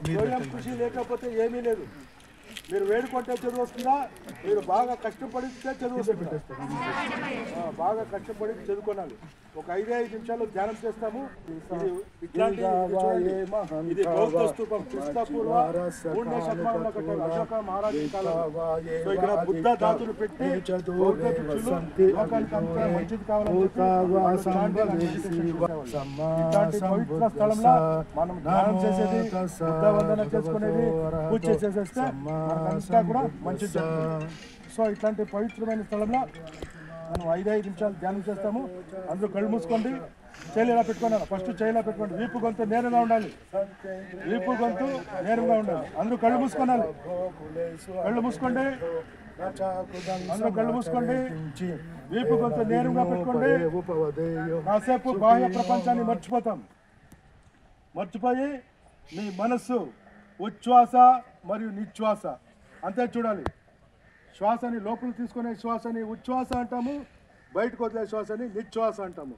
స్వయం కృషి లేకపోతే ఏమీ లేదు. మీరు వేడుకుంటే చదువు వస్తుందా? మీరు బాగా కష్టపడితే చదువు వస్తుంది. బాగా కష్టపడి చదువుకోవాలి. ఒక 5 నిమిషాలు ధ్యానం చేస్తాము. ఇది బౌద్ధ స్తూపం క్రీస్తపూర్వ 3వ శతమానంలో కట్టారు, అశోక మహారాజు కాలంలో. సో ఇక్కడ బుద్ధ ధాతులు పెట్టి బౌద్ధ భిక్షులు లోకానికి అంతా మంచిది కావాలని ఇట్లాంటి పవిత్ర స్థలంలో మనం ధ్యానం చేసేది, బుద్ధ వందన చేసుకునేది, పూజ చేసేస్తే మనకంతా కూడా మంచిది. సో ఇట్లాంటి పవిత్రమైన స్థలంలో మనం 5 నిమిషాలు ధ్యానం చేస్తాము. అందరూ కళ్ళు మూసుకోండి, చేయి ఇలా పెట్టుకున్నాను. ఫస్ట్ చేయి ఇలా పెట్టుకోండి. వీపు గొంతు నేరుగా ఉండాలి, వీపు గొంతు నేరుగా ఉండాలి. అందరూ కళ్ళు మూసుకోనాలి, కళ్ళు మూసుకోండి, అందరూ కళ్ళు మూసుకోండి, వీపు గొంతు నేరుగా పెట్టుకోండి. కాసేపు బాహ్య ప్రపంచాన్ని మర్చిపోయి మీ మనస్సు ఉచ్ఛ్వాస మరియు నిశ్వాస అంతే చూడాలి. శ్వాసని లోపలికి తీసుకునే శ్వాసని ఉచ్ఛ్వాస అంటాము, బయటకు వదిలే శ్వాసని నిశ్వాస అంటాము.